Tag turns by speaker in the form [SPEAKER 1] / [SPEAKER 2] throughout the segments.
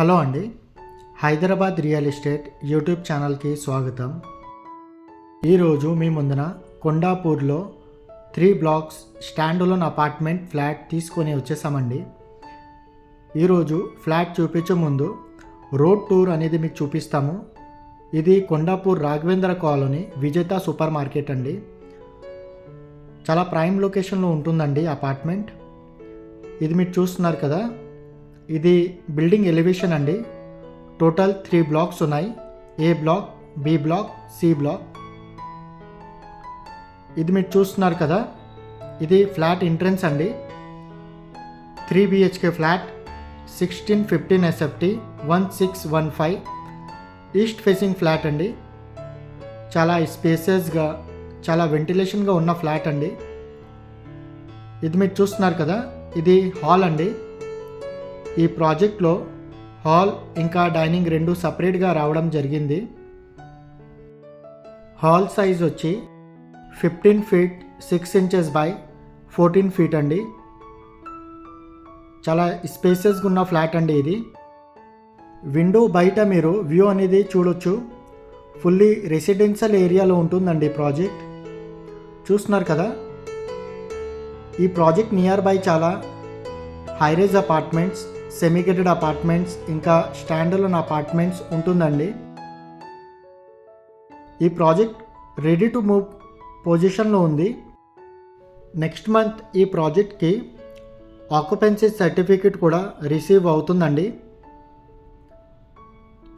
[SPEAKER 1] Hello అండి, Hyderabad real estate YouTube ఛానల్కి స్వాగతం. ఈరోజు మీ ముందున కొండాపూర్లో 3 blocks stand alone apartment flat తీసుకొని వచ్చేసామండి. ఈరోజు ఫ్లాట్ చూపించే ముందు రోడ్ టూర్ అనేది మీకు చూపిస్తాము. ఇది కొండాపూర్ రాఘవేంద్ర కాలనీ విజేత సూపర్ మార్కెట్ అండి. చాలా ప్రైమ్ లొకేషన్లో ఉంటుందండి అపార్ట్మెంట్. ఇది మీరు చూస్తున్నారు కదా, ఇది బిల్డింగ్ ఎలివేషన్ అండి. టోటల్ 3 బ్లాక్స్ ఉన్నాయి. A block, B block, C block. ఇది మీరు చూస్తున్నారు కదా, ఇది ఫ్లాట్ ఎంట్రన్స్ అండి. 3 BHK flat, 1615 SFT 1615 east facing flat అండి. చాలా స్పేసెస్గా, చాలా వెంటిలేషన్గా ఉన్న ఫ్లాట్ అండి. ఇది మీరు చూస్తున్నారు కదా, ఇది హాల్ అండి. ఈ ప్రాజెక్ట్లో హాల్ ఇంకా డైనింగ్ రెండు సపరేట్గా రావడం జరిగింది. హాల్ సైజ్ వచ్చి 15 feet 6 inches బై 14 feet అండి. చాలా స్పేసెస్గా ఉన్న ఫ్లాట్ అండి ఇది. విండో బయట మీరు వ్యూ అనేది చూడొచ్చు. ఫుల్లీ రెసిడెన్షియల్ ఏరియాలో ఉంటుందండి ప్రాజెక్ట్. చూస్తున్నారు కదా, ఈ ప్రాజెక్ట్ నియర్ బై చాలా హైరేజ్ అపార్ట్మెంట్స్, సెమీగేటెడ్ అపార్ట్మెంట్స్ ఇంకా స్టాండ్-అలోన్ అపార్ట్మెంట్స్ ఉంటుందండి. ఈ ప్రాజెక్ట్ రెడీ టు మూవ్ పొజిషన్లో ఉంది. నెక్స్ట్ మంత్ ఈ ప్రాజెక్ట్కి ఆక్యుపెన్సీ సర్టిఫికేట్ కూడా రిసీవ్ అవుతుందండి.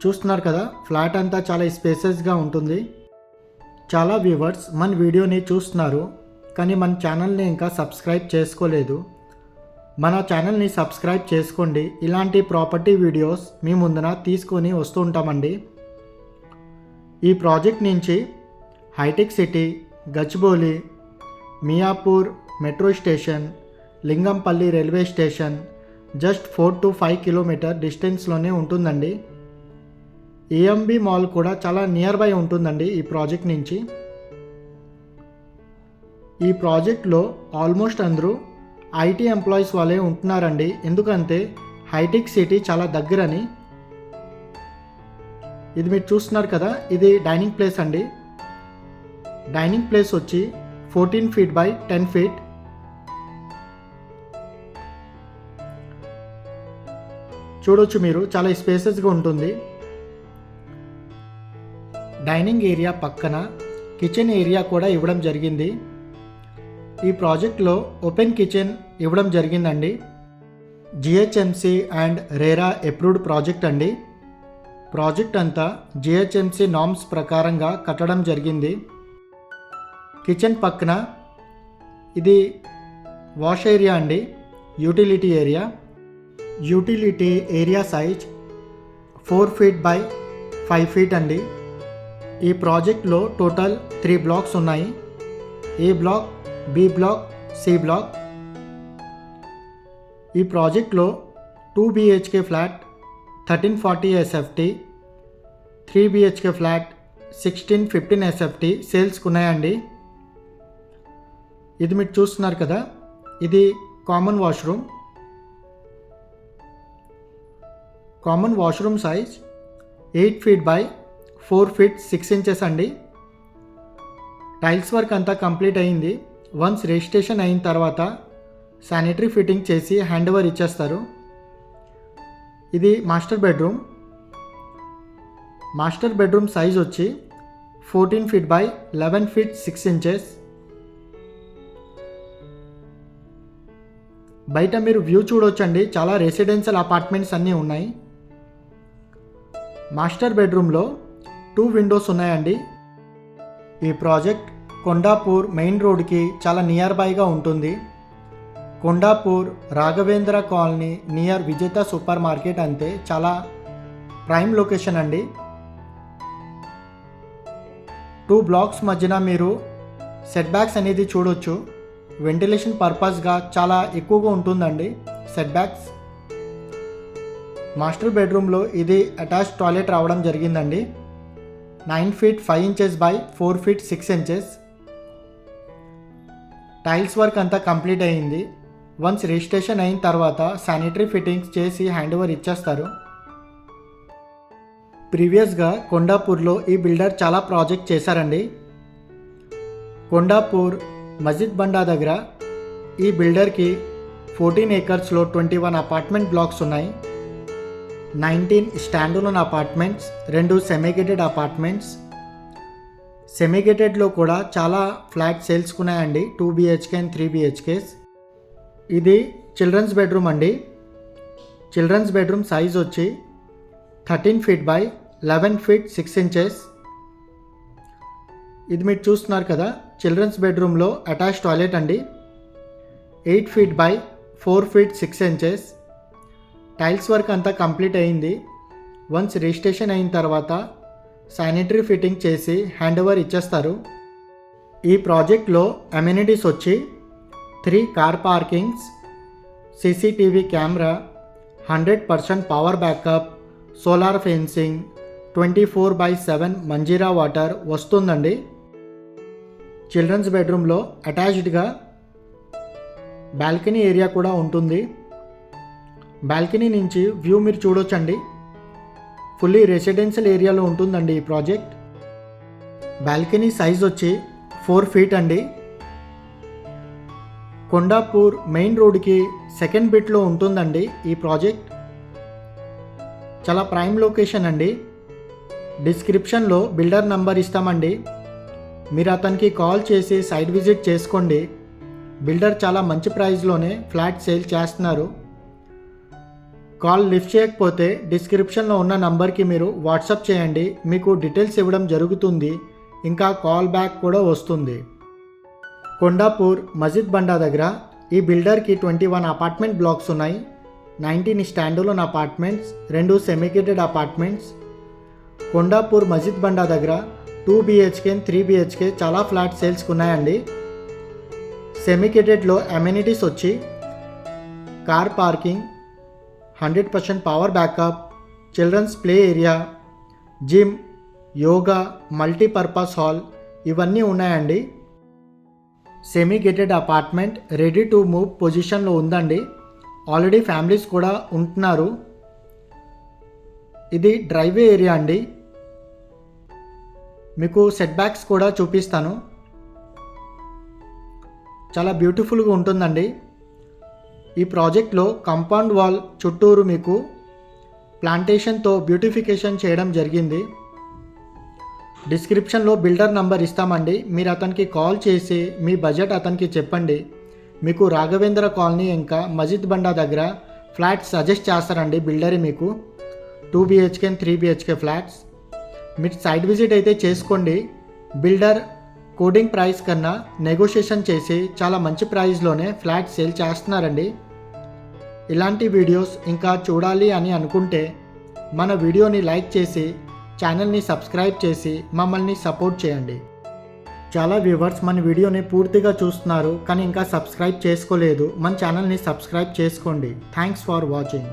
[SPEAKER 1] చూస్తున్నారు కదా, ఫ్లాట్ అంతా చాలా స్పేసెస్గా ఉంటుంది. చాలా వ్యూవర్స్ మన వీడియోని చూస్తున్నారు, కానీ మన ఛానల్ని ఇంకా సబ్స్క్రైబ్ చేసుకోలేదు. మన ఛానల్ని సబ్స్క్రైబ్ చేసుకోండి. ఇలాంటి ప్రాపర్టీ వీడియోస్ మీ ముందున తీసుకొని వస్తూ ఉంటామండి. ఈ ప్రాజెక్ట్ నుంచి హైటెక్ City, Gachibowli, Miyapur metro station, Lingampally railway station just 4 to 5 kilometre డిస్టెన్స్లోనే ఉంటుందండి. EMB మాల్ కూడా చాలా నియర్ బై ఉంటుందండి ఈ ప్రాజెక్ట్ నుంచి. ఈ ప్రాజెక్ట్లో ఆల్మోస్ట్ అందరూ IT ఎంప్లాయీస్ వాళ్ళే ఉంటున్నారండి. ఎందుకంటే హైటెక్ సిటీ చాలా దగ్గరని. ఇది మీరు చూస్తున్నారు కదా, ఇది డైనింగ్ ప్లేస్ అండి. డైనింగ్ ప్లేస్ వచ్చి 14 feet బై 10 feet. చూడొచ్చు మీరు, చాలా స్పేసెస్గా ఉంటుంది. డైనింగ్ ఏరియా పక్కన కిచెన్ ఏరియా కూడా ఇవ్వడం జరిగింది. ఈ ప్రాజెక్ట్లో ఓపెన్ కిచెన్ ఇవ్వడం జరిగిందండి. GHMC and RERA approved project అండి. ప్రాజెక్ట్ అంతా GHMC నార్మ్స్ ప్రకారంగా కట్టడం జరిగింది. కిచెన్ పక్కన ఇది వాష్ ఏరియా అండి, utility area. Utility area size 4 feet by 5 feet అండి. ఈ ప్రాజెక్ట్లో టోటల్ 3 బ్లాక్స్ ఉన్నాయి. A block, B block, C block. ఈ ప్రాజెక్ట్లో 2 BHK flat 1340 SFT, 3 BHK flat 1615 SFT సేల్స్కి ఉన్నాయండి. ఇది మీరు చూస్తున్నారు కదా, ఇది common washroom. Common washroom size 8 feet by 4 feet 6 inches అండి. టైల్స్ వర్క్ అంతా కంప్లీట్ అయింది. వన్స్ రిజిస్ట్రేషన్ అయిన తర్వాత శానిటరీ ఫిట్టింగ్ చేసి హ్యాండ్ ఓవర్ ఇచ్చేస్తారు. ఇది master bedroom. Master bedroom size వచ్చి 14 feet బై 11 feet 6 inches. బయట మీరు వ్యూ చూడొచ్చండి, చాలా రెసిడెన్షియల్ అపార్ట్మెంట్స్ అన్నీ ఉన్నాయి. మాస్టర్ బెడ్రూమ్లో 2 విండోస్ ఉన్నాయండి. ఈ ప్రాజెక్ట్ కొండాపూర్ మెయిన్ రోడ్కి చాలా నియర్ బైగా ఉంటుంది. కొండాపూర్ రాఘవేంద్ర కాలనీ నియర్ విజేత సూపర్ మార్కెట్ అంతే చాలా ప్రైమ్ లొకేషన్ అండి. 2 బ్లాక్స్ మధ్యన మీరు సెట్ బ్యాక్స్ అనేది చూడొచ్చు. వెంటిలేషన్ పర్పస్గా చాలా ఎక్కువగా ఉంటుందండి సెట్ బ్యాక్స్. మాస్టర్ బెడ్రూమ్లో ఇది అటాచ్ టాయిలెట్ రావడం జరిగిందండి. 9 feet 5 inches by 4 feet 6 inches. Tiles work అంతా కంప్లీట్ అయ్యింది. వన్స్ రిజిస్ట్రేషన్ అయిన తర్వాత శానిటరీ ఫిట్టింగ్స్ చేసి హ్యాండ్ ఓవర్ ఇచ్చేస్తారు. ప్రీవియస్గా కొండాపూర్లో ఈ బిల్డర్ చాలా ప్రాజెక్ట్ చేశారండి. కొండాపూర్ మస్జిద్ బండా దగ్గర ఈ బిల్డర్కి 14 ఏకర్స్లో 21 అపార్ట్మెంట్ బ్లాక్స్ ఉన్నాయి. 19 స్టాండ్-అలోన్ అపార్ట్మెంట్స్, 2 సెమీగేటెడ్ అపార్ట్మెంట్స్. సెమీగేటెడ్లో కూడా చాలా ఫ్లాట్ సేల్స్కి ఉన్నాయండి, 2 BHK అండ్ 3 BHKs. ఇది చిల్డ్రన్స్ బెడ్రూమ్ అండి. చిల్డ్రన్స్ బెడ్రూమ్ సైజ్ వచ్చి 13 feet by 11 feet 6 inches. ఇది మీరు చూస్తున్నారు కదా, చిల్డ్రన్స్ బెడ్రూమ్లో అటాచ్ టాయిలెట్ అండి. 8 feet by 4 feet 6 inches. Tiles work అంతా కంప్లీట్ అయింది. వన్స్ రిజిస్ట్రేషన్ అయిన తర్వాత శానిటరీ ఫిట్టింగ్ చేసి హ్యాండ్ ఓవర్ ఇచ్చేస్తారు. ఈ ప్రాజెక్ట్లో అమ్యూనిటీస్ వచ్చి 3 car parkings, CCTV camera, 100% power backup, solar fencing, 24/7 Manjeera water వస్తుందండి. చిల్డ్రన్స్ బెడ్రూమ్లో అటాచ్డ్గా బాల్కనీ ఏరియా కూడా ఉంటుంది. బాల్కనీ నుంచి వ్యూ మీరు చూడొచ్చండి. ఫుల్లీ రెసిడెన్షియల్ ఏరియాలో ఉంటుందండి ఈ ప్రాజెక్ట్. బాల్కనీ సైజ్ వచ్చి 4 feet అండి. కొండాపూర్ మెయిన్ రోడ్కి సెకండ్ బిట్లో ఉంటుందండి ఈ ప్రాజెక్ట్. చాలా ప్రైమ్ లొకేషన్ అండి. డిస్క్రిప్షన్లో బిల్డర్ నంబర్ ఇస్తామండి, మీరు అతనికి కాల్ చేసి సైట్ విజిట్ చేసుకోండి. బిల్డర్ చాలా మంచి ప్రైస్లోనే ఫ్లాట్ సేల్ చేస్తున్నారు. కాల్ లిఫ్ట్ చేయకపోతే డిస్క్రిప్షన్లో ఉన్న నంబర్కి మీరు వాట్సాప్ చేయండి, మీకు డీటెయిల్స్ ఇవ్వడం జరుగుతుంది, ఇంకా కాల్ బ్యాక్ కూడా వస్తుంది. కొండాపూర్ మస్జిద్ బండా దగ్గర ఈ బిల్డర్కి 21 అపార్ట్మెంట్ బ్లాక్స్ ఉన్నాయి. 19 stand alone apartments, 2 semi gated apartments. Kondapur Masjid Banda దగ్గర 2 BHK అండ్ 3 BHK చాలా ఫ్లాట్ సేల్స్కి ఉన్నాయండి. సెమీగేటెడ్లో అమ్యూనిటీస్ వచ్చి car parking, 100% power backup, children's play area, gym, yoga, multipurpose hall ఇవన్నీ ఉన్నాయండి. Semi gated apartment ready to move పొజిషన్లో ఉందండి. ఆల్రెడీ ఫ్యామిలీస్ కూడా ఉంటున్నారు. ఇది డ్రైవే ఏరియా అండి. మీకు సెట్ బ్యాక్స్ కూడా చూపిస్తాను. చాలా బ్యూటిఫుల్గా ఉంటుందండి. ఈ ప్రాజెక్ట్లో కాంపౌండ్ వాల్ చుట్టూరు మీకు ప్లాంటేషన్తో బ్యూటిఫికేషన్ చేయడం జరిగింది. డిస్క్రిప్షన్లో బిల్డర్ నంబర్ ఇస్తామండి, మీరు అతనికి కాల్ చేసి మీ బడ్జెట్ అతనికి చెప్పండి. మీకు రాఘవేంద్ర కాలనీ ఇంకా మస్జిద్ బండా దగ్గర ఫ్లాట్స్ సజెస్ట్ చేస్తారండి బిల్డరే మీకు. 2 BHK అండ్ 3 BHK ఫ్లాట్స్. మీరు సైట్ విజిట్ అయితే చేసుకోండి. బిల్డర్ కోడింగ్ ప్రైస్ కన్నా నెగోషియేషన్ చేసి చాలా మంచి ప్రైస్లోనే ఫ్లాట్ సేల్ చేస్తున్నారండి. ఇలాంటి వీడియోస్ ఇంకా చూడాలి అని అనుకుంటే మన వీడియోని లైక్ చేసి ఛానల్ని సబ్స్క్రైబ్ చేసి మమ్మల్ని సపోర్ట్ చేయండి. చాలా వ్యూవర్స్ మన వీడియోని పూర్తిగా చూస్తున్నారు కానీ ఇంకా సబ్స్క్రైబ్ చేసుకోలేదు. మన ఛానల్ని సబ్స్క్రైబ్ చేసుకోండి. Thanks for watching.